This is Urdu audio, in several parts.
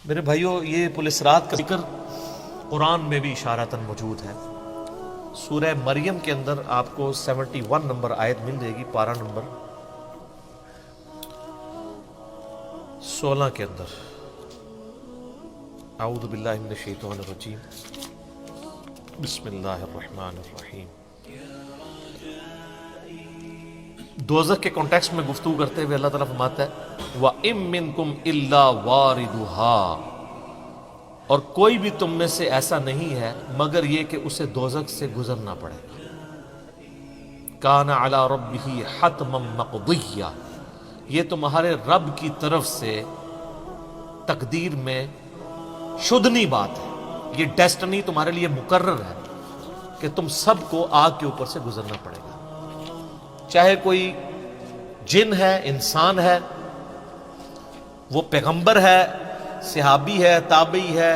میرے بھائیوں، یہ پولیس رات کا ذکر قرآن میں بھی اشارتاً موجود ہے۔ سورہ مریم کے اندر آپ کو 71 نمبر آیت مل جائے گی، پارہ نمبر 16 کے اندر۔ اعوذ باللہ من الشیطان الرجیم، بسم اللہ الرحمن الرحیم۔ دوزخ کے کانٹیکسٹ میں گفتگو کرتے ہوئے اللہ تعالیٰ فرماتا ہے وَإِن مِّنكُمْ إِلَّا وَارِدُهَا، اور کوئی بھی تم میں سے ایسا نہیں ہے مگر یہ کہ اسے دوزخ سے گزرنا پڑے گا۔ كَانَ عَلَى رَبِّهِ حَتْمًا مَقْضِيًّا، یہ تمہارے رب کی طرف سے تقدیر میں شدنی بات ہے، یہ ڈیسٹنی تمہارے لیے مقرر ہے کہ تم سب کو آگ کے اوپر سے گزرنا پڑے گا، چاہے کوئی جن ہے، انسان ہے، وہ پیغمبر ہے، صحابی ہے، تابعی ہے،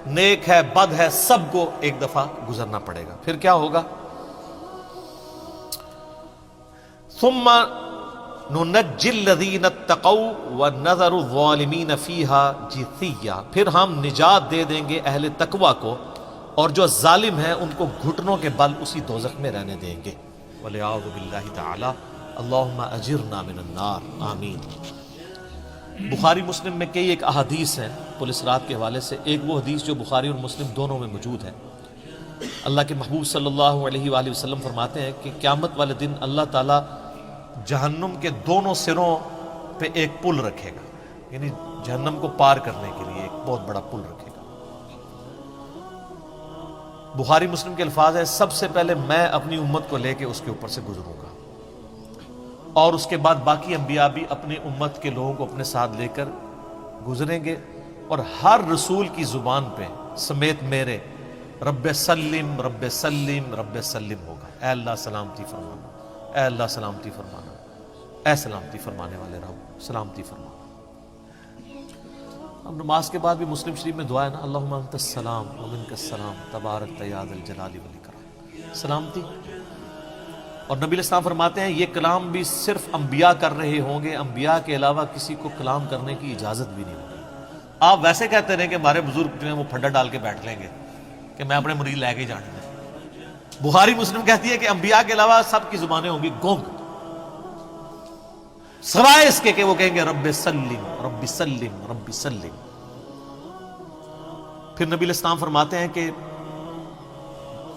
نیک ہے، بد ہے، سب کو ایک دفعہ گزرنا پڑے گا۔ پھر کیا ہوگا؟ ثم ننجی الذین اتقوا ونذر الظالمین فیہا جثیا، پھر ہم نجات دے دیں گے اہل تقوی کو، اور جو ظالم ہیں ان کو گھٹنوں کے بل اسی دوزخ میں رہنے دیں گے۔ وَلِعَوْذُ بِاللَّهِ تَعَالَى اللہم اجرنا من النار، آمین۔ بخاری مسلم میں کئی ایک احادیث ہیں پولیس رات کے حوالے سے۔ ایک وہ حدیث جو بخاری اور مسلم دونوں میں موجود ہے، اللہ کے محبوب صلی اللہ علیہ وآلہ وسلم فرماتے ہیں کہ قیامت والے دن اللہ تعالیٰ جہنم کے دونوں سروں پہ ایک پل رکھے گا، یعنی جہنم کو پار کرنے کے لیے ایک بہت بڑا پل رکھے گا۔ بخاری مسلم کے الفاظ ہے سب سے پہلے میں اپنی امت کو لے کے اس کے اوپر سے گزروں گا، اور اس کے بعد باقی انبیاء بھی اپنی امت کے لوگوں کو اپنے ساتھ لے کر گزریں گے، اور ہر رسول کی زبان پہ سمیت میرے رب سلم رب سلم رب سلم ہوگا، اے اللہ سلامتی فرمانا، اے اللہ سلامتی فرمانا، اے سلامتی فرمانے والے رہو، سلامتی فرمانا۔ اب نماز کے بعد بھی مسلم شریف میں دعا ہے نا، اللہم انت السلام ومنک السلام تبارک یا ذا الجلال والاکرام، سلامتی۔ اور نبی علیہ السلام فرماتے ہیں یہ کلام بھی صرف انبیاء کر رہے ہوں گے، انبیاء کے علاوہ کسی کو کلام کرنے کی اجازت بھی نہیں ہوگی۔ آپ ویسے کہتے رہے کہ ہمارے بزرگ جو ہیں وہ پھڈا ڈال کے بیٹھ لیں گے کہ میں اپنے مرید لے کے جانے دیں۔ بخاری مسلم کہتی ہے کہ انبیاء کے علاوہ سب کی زبانیں ہوں گی گونگ، سوائے اس کے کہ وہ کہیں گے رب سلم رب سلم رب سلم۔ پھر نبی علیہ السلام فرماتے ہیں کہ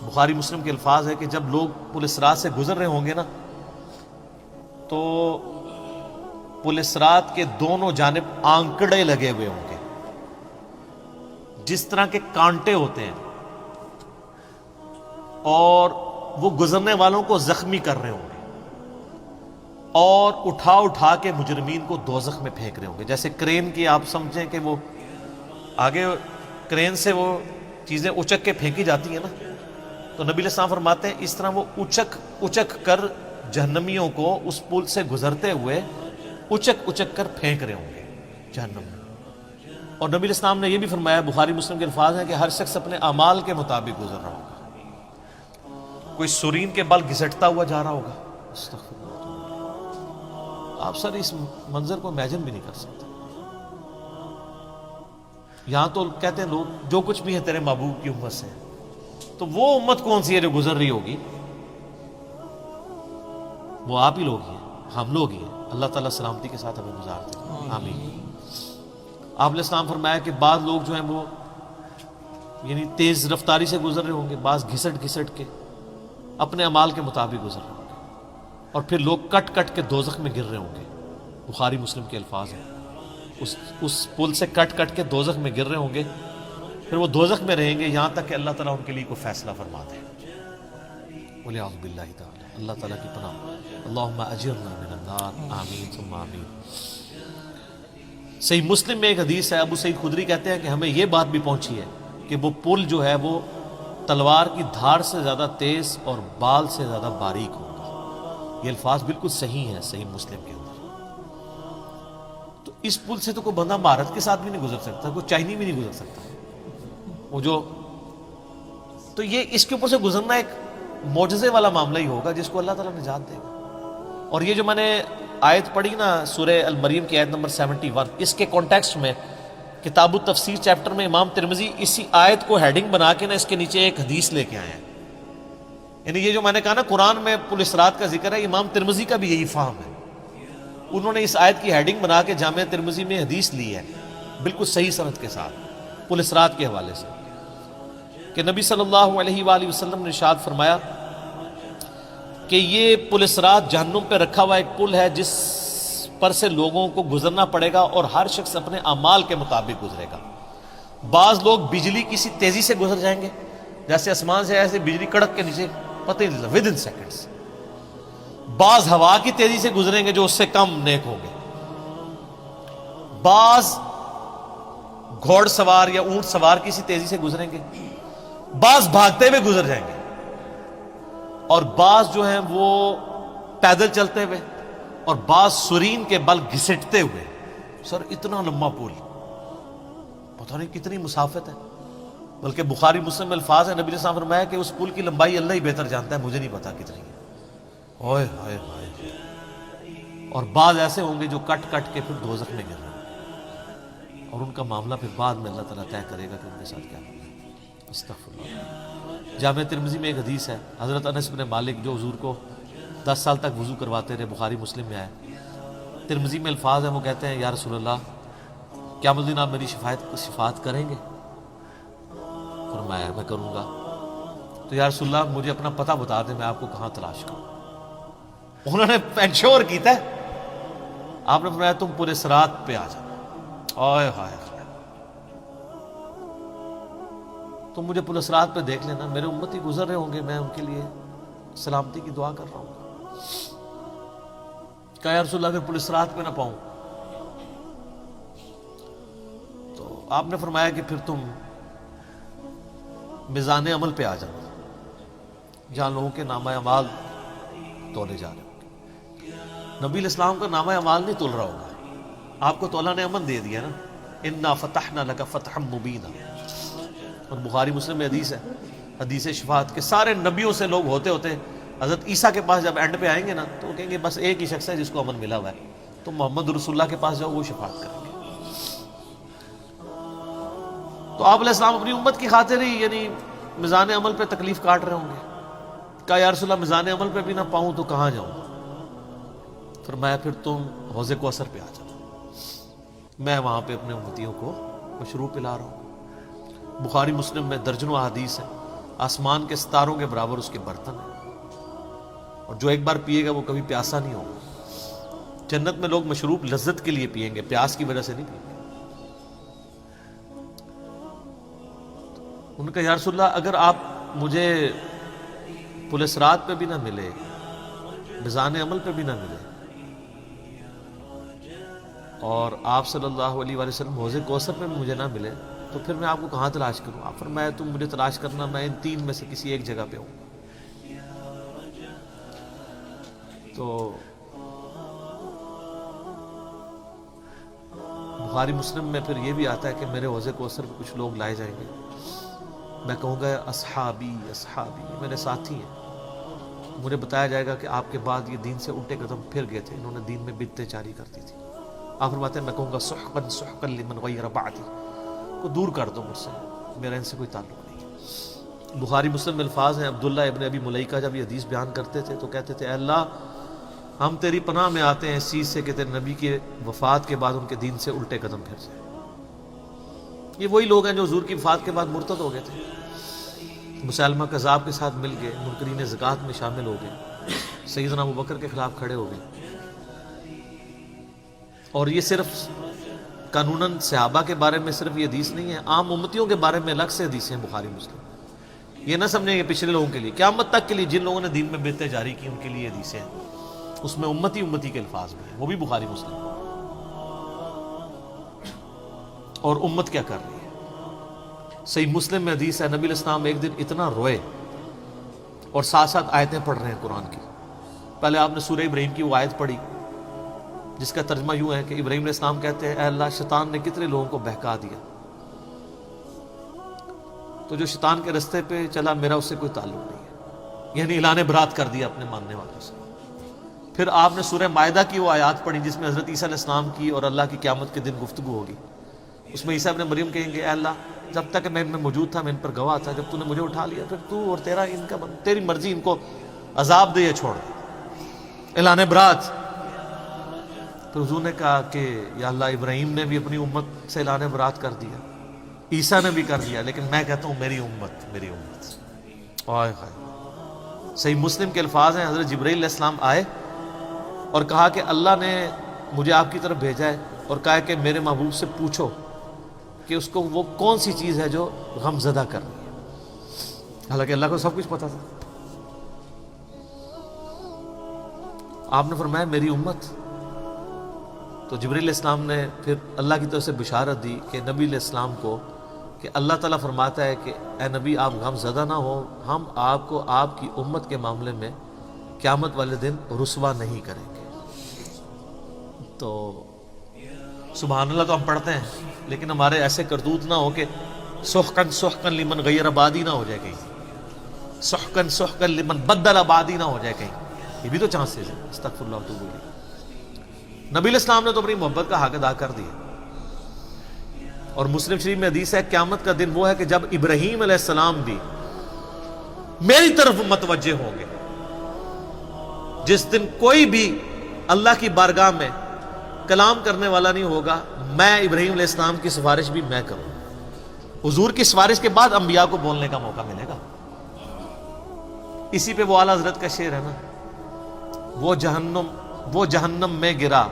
بخاری مسلم کے الفاظ ہے کہ جب لوگ پولیس رات سے گزر رہے ہوں گے نا، تو پولیس رات کے دونوں جانب آنکڑے لگے ہوئے ہوں گے، جس طرح کے کانٹے ہوتے ہیں، اور وہ گزرنے والوں کو زخمی کر رہے ہوں گے، اور اٹھا اٹھا کے مجرمین کو دوزخ میں پھینک رہے ہوں گے۔ جیسے کرین کی آپ سمجھیں کہ وہ آگے کرین سے وہ چیزیں اچک کے پھینکی جاتی ہیں نا، تو نبی علیہ السلام فرماتے ہیں اس طرح وہ اچک کر جہنمیوں کو اس پل سے گزرتے ہوئے اچک کر پھینک رہے ہوں گے جہنم میں۔ اور نبی علیہ السلام نے یہ بھی فرمایا، بخاری مسلم کے الفاظ ہیں کہ ہر شخص اپنے اعمال کے مطابق گزر رہا ہوگا، کوئی سورین کے بل گھسٹتا ہوا جا رہا ہوگا، استغفر اللہ۔ آپ سر اس منظر کو امیجن بھی نہیں کر سکتے۔ یہاں تو کہتے ہیں لوگ جو کچھ بھی ہے تیرے محبوب کی امت سے، تو وہ امت کون سی ہے جو گزر رہی ہوگی؟ وہ آپ ہی لوگ ہی ہیں، ہم لوگ ہی ہیں۔ اللہ تعالیٰ سلامتی کے ساتھ ہمیں گزار دے، آمین۔ آپ علیہ السلام فرمایا کہ بعض لوگ جو ہیں وہ یعنی تیز رفتاری سے گزر رہے ہوں گے، بعض گھسٹ کے اپنے اعمال کے مطابق گزر رہے ہوں گے، اور پھر لوگ کٹ کے دوزخ میں گر رہے ہوں گے۔ بخاری مسلم کے الفاظ ہیں اس پل سے کٹ کے دوزخ میں گر رہے ہوں گے، پھر وہ دوزخ میں رہیں گے یہاں تک کہ اللہ تعالیٰ ان کے لیے کوئی فیصلہ فرما دے۔ وَلِعَوْذُ بِاللَّهِ تَعَالَى، اللہ تعالیٰ کی پناہ، اللہم اجرنا من النار، آمین ثم آمین۔ صحیح مسلم میں ایک حدیث ہے، ابو سعید خدری کہتے ہیں کہ ہمیں یہ بات بھی پہنچی ہے کہ وہ پل جو ہے وہ تلوار کی دھار سے زیادہ تیز اور بال سے زیادہ باریک ہوگا۔ یہ الفاظ بالکل صحیح ہیں صحیح مسلم کے اندر۔ تو اس پل سے تو کوئی بندہ مہارت کے ساتھ بھی نہیں گزر سکتا، کوئی چائنی بھی نہیں گزر سکتا، وہ جو تو یہ اس کے اوپر سے گزرنا ایک معجزے والا معاملہ ہی ہوگا جس کو اللہ تعالیٰ نجات دے گا۔ اور یہ جو میں نے آیت پڑھی نا سورہ المریم کی آیت نمبر 71، اس کے کانٹیکسٹ میں کتاب التفسیر چیپٹر میں امام ترمذی اسی آیت کو ہیڈنگ بنا کے نا اس کے نیچے ایک حدیث لے کے آئے ہیں. یعنی یہ جو میں نے کہا نا قرآن میں پل صراط کا ذکر ہے، امام ترمذی کا بھی یہی فہم ہے. انہوں نے اس آیت کی ہیڈنگ بنا کے جامعہ ترمذی میں حدیث لی ہے بالکل صحیح سند کے ساتھ پل صراط کے حوالے سے، کہ نبی صلی اللہ علیہ وآلہ وسلم نے ارشاد فرمایا کہ یہ پل صراط جہنم پہ رکھا ہوا ایک پل ہے جس پر سے لوگوں کو گزرنا پڑے گا اور ہر شخص اپنے اعمال کے مطابق گزرے گا. بعض لوگ بجلی کسی تیزی سے گزر جائیں گے، جیسے آسمان سے ایسے بجلی کڑک کے نیچے پتہ ہی نہیں چلتا ود ان سیکنڈز. بعض ہوا کی تیزی سے گزریں گے جو اس سے کم نیک ہوں گے. بعض گھوڑ سوار یا اونٹ سوار کسی تیزی سے گزریں گے، بعض بھاگتے ہوئے گزر جائیں گے، اور بعض جو ہیں وہ پیدل چلتے ہوئے، اور بعض سرین کے بل گھسٹتے ہوئے. سر اتنا لمبا پل، پتہ نہیں کتنی مسافت ہے. بلکہ بخاری مسلم میں الفاظ ہے، نبی علیہ السلام نے فرمایا کہ اس پل کی لمبائی اللہ ہی بہتر جانتا ہے، مجھے نہیں پتا کتنی ہے. اوئے ہائے ہائے. اور بعض ایسے ہوں گے جو کٹ کٹ کے پھر دوزخ میں گر رہے ہیں، اور ان کا معاملہ پھر بعد میں اللہ تعالیٰ طے کرے گا کہ ان کے ساتھ کیا کرنا ہے. استغفر اللہ. جامعہ ترمذی میں ایک حدیث ہے، حضرت انس بن مالک جو حضور کو 10 سال تک وضو کرواتے رہے، بخاری مسلم میں آئے. ترمذی میں الفاظ ہیں، وہ کہتے ہیں یا رسول اللہ قیامت الدین آپ میری شفاعت کریں گے؟ فرمایا میں کروں گا. تو یا رسول اللہ مجھے اپنا پتہ بتا دیں، میں آپ کو کہاں تلاش کروں. انہوں نے انشور کیتا ہے. آپ نے فرمایا تم پورے صراط پہ آ جاؤ. آئے ہائے، تم مجھے پورے صراط پہ دیکھ لینا، میرے امتی گزر رہے ہوں گے، میں ان کے لیے سلامتی کی دعا کر رہا ہوں. کہا یا رسول اللہ پھر پولیس صراط پہ نہ پاؤں؟ تو آپ نے فرمایا کہ پھر تم میزان عمل پہ آ جاؤ، جہاں لوگوں کے نامہ اعمال تولے جا رہے ہوں. نبی علیہ السلام کا نامہ اعمال نہیں تول رہا ہوگا، آپ کو تو اللہ نے امن دے دیا نا، انا فتحنا لک فتحا مبینا. اور بخاری مسلم میں حدیث ہے، حدیث شفاعت کے سارے نبیوں سے لوگ ہوتے ہوتے حضرت عیسیٰ کے پاس جب اینڈ پہ آئیں گے نا تو وہ کہیں گے بس ایک ہی شخص ہے جس کو امن ملا ہوا ہے، تو محمد رسول اللہ کے پاس جاؤ، وہ شفاعت کریں گے. تو آپ علیہ السلام اپنی امت کی خاطر ہی یعنی میزان عمل پہ تکلیف کاٹ رہے ہوں گے. کہا یا رسول اللہ میزان عمل پہ بھی نہ پاؤں تو کہاں جاؤں؟ فرمایا پھر تم حوض کوثر پہ آ جاؤ، میں وہاں پہ اپنے امتیوں کو مشروب پلا رہا ہوں. بخاری مسلم میں درجنوں احادیث ہیں، آسمان کے ستاروں کے برابر اس کے برتن ہیں، اور جو ایک بار پیے گا وہ کبھی پیاسا نہیں ہوگا. جنت میں لوگ مشروب لذت کے لیے پئیں گے، پیاس کی وجہ سے نہیں پئیں گے. ان کا یا رسول اللہ اگر آپ مجھے پل صراط پہ بھی نہ ملے، میزان عمل پہ بھی نہ ملے، اور آپ صلی اللہ علیہ وآلہ وسلم حوض کوثر پہ بھی مجھے نہ ملے، تو پھر میں آپ کو کہاں تلاش کروں؟ آپ فرمایا تم مجھے تلاش کرنا، میں ان تین میں سے کسی ایک جگہ پہ ہوں. تو بخاری مسلم میں پھر یہ بھی آتا ہے کہ میرے حوض کوثر پہ کچھ لوگ لائے جائیں گے، میں کہوں گا اصحابی اصحابی، میرے ساتھی ہیں. مجھے بتایا جائے گا کہ آپ کے بعد یہ دین سے الٹے قدم پھر گئے تھے، انہوں نے دین میں بدعتیں جاری کر دی تھی. آپ فرماتے ہیں میں کہوں گا سحقا سحقا لمن غیر بعدی، کو دور کر دو مجھ سے، میرا ان سے کوئی تعلق نہیں. بخاری مسلم میں الفاظ ہیں، عبداللہ ابن ابی ملیکہ جب یہ حدیث بیان کرتے تھے تو کہتے تھے اے اللہ ہم تیری پناہ میں آتے ہیں اس چیز سے کہ تیرے نبی کی وفات کے بعد ان کے دین سے الٹے قدم پھر جائیں. یہ وہی لوگ ہیں جو حضور کی وفات کے بعد مرتد ہو گئے تھے، مسلمہ کذاب کے ساتھ مل گئے، منکرین زکوٰۃ میں شامل ہو گئے، سیدنا ابوبکر کے خلاف کھڑے ہو گئے. اور یہ صرف قانوناً صحابہ کے بارے میں صرف یہ حدیث نہیں ہے، عام امتیوں کے بارے میں الگ سے حدیثیں ہیں بخاری مسلم. یہ نہ سمجھیں کہ پچھلے لوگوں کے لیے، قیامت تک کے لیے جن لوگوں نے دین میں بدعتیں جاری کی ان کے لیے حدیثیں ہیں. اس میں امتی کے الفاظ میں ہیں، وہ بھی بخاری مسلم. اور امت کیا کر رہی ہے؟ صحیح مسلم میں حدیث ہے، نبی علیہ السلام ایک دن اتنا روئے اور ساتھ ساتھ آیتیں پڑھ رہے ہیں قرآن کی. پہلے آپ نے سورہ ابراہیم کی وہ آیت پڑھی جس کا ترجمہ یوں ہے کہ ابراہیم علیہ السلام کہتے ہیں اے اللہ شیطان نے کتنے لوگوں کو بہکا دیا، تو جو شیطان کے رستے پہ چلا میرا اس سے کوئی تعلق نہیں ہے، یعنی اعلان برات کر دیا اپنے ماننے والوں سے. پھر آپ نے سورہ مائدہ کی وہ آیات پڑھی جس میں حضرت عیسیٰ علیہ السلام کی اور اللہ کی قیامت کے دن گفتگو ہوگی. اس میں عیسیٰ ابن مریم کہیں گے اے اللہ جب تک میں ان میں موجود تھا میں ان پر گواہ تھا، جب تو نے مجھے اٹھا لیا پھر تو اور تیرا ان کا تیری مرضی، ان کو عذاب دے یا چھوڑ۔ اعلان برات، پھر حضور نے کہا کہ یا اللہ ابراہیم نے بھی اپنی امت سے اعلان برات کر دیا، عیسیٰ نے بھی کر دیا، لیکن میں کہتا ہوں میری امت، میری امت۔ آئے ہائے، صحیح مسلم کے الفاظ ہیں، حضرت جبرائیل علیہ السلام آئے اور کہا کہ اللہ نے مجھے آپ کی طرف بھیجا ہے اور کہا کہ میرے محبوب سے پوچھو کہ اس کو وہ کون سی چیز ہے جو غم زدہ کر رہی ہے، حالانکہ اللہ کو سب کچھ پتا تھا۔ آپ نے فرمایا میری امت، تو جبرائیل علیہ السلام نے پھر اللہ کی طرف سے بشارت دی کہ نبی علیہ السلام کو کہ اللہ تعالیٰ فرماتا ہے کہ اے نبی آپ غم زدہ نہ ہو، ہم آپ کو آپ کی امت کے معاملے میں قیامت والے دن رسوا نہیں کریں گے۔ تو سبحان اللہ تو ہم پڑھتے ہیں، لیکن ہمارے ایسے کردوت نہ ہو کہ سحقن سحقن لمن غیر آبادی نہ ہو جائے کہیں، سحقن سحقن لمن بدل آبادی نہ ہو جائے کہیں، یہ بھی تو چانسز ہے۔ استغفر اللہ تو بولی، نبی علیہ السلام نے تو اپنی محبت کا حق ادا کر دیا۔ اور مسلم شریف میں حدیث ہے قیامت کا دن وہ ہے کہ جب ابراہیم علیہ السلام بھی میری طرف متوجہ ہوں گے، جس دن کوئی بھی اللہ کی بارگاہ میں کلام کرنے والا نہیں ہوگا، میں ابراہیم علیہ السلام کی سفارش بھی میں کروں، حضور کی سفارش کے بعد انبیاء کو بولنے کا موقع ملے گا۔ اسی پہ وہ اعلیٰ حضرت کا شعر ہے نا، وہ جہنم میں گرا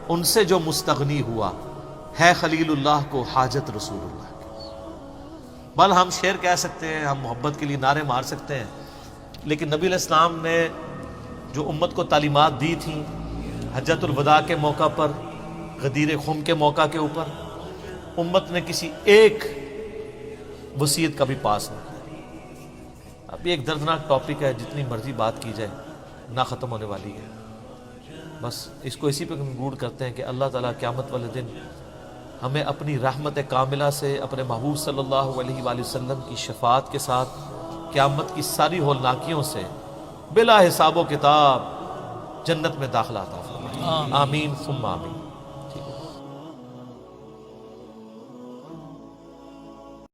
ان سے جو مستغنی ہوا، ہے خلیل اللہ کو حاجت رسول اللہ کی۔ بل ہم شعر کہہ سکتے ہیں، ہم محبت کے لیے نعرے مار سکتے ہیں، لیکن نبی علیہ السلام نے جو امت کو تعلیمات دی تھیں حجۃ الوداع کے موقع پر، غدیر خم کے موقع کے اوپر، امت نے کسی ایک وصیت کا بھی پاس نہیں کیا۔ اب یہ ایک دردناک ٹاپک ہے، جتنی مرضی بات کی جائے نہ ختم ہونے والی ہے۔ بس اس کو اسی پہ کنکلوڈ کرتے ہیں کہ اللہ تعالیٰ قیامت والے دن ہمیں اپنی رحمت کاملہ سے اپنے محبوب صلی اللہ علیہ وآلہ وسلم کی شفاعت کے ساتھ قیامت کی ساری ہولناکیوں سے بلا حساب و کتاب جنت میں داخلہ عطا فرمائے۔ آمین ثم آمین۔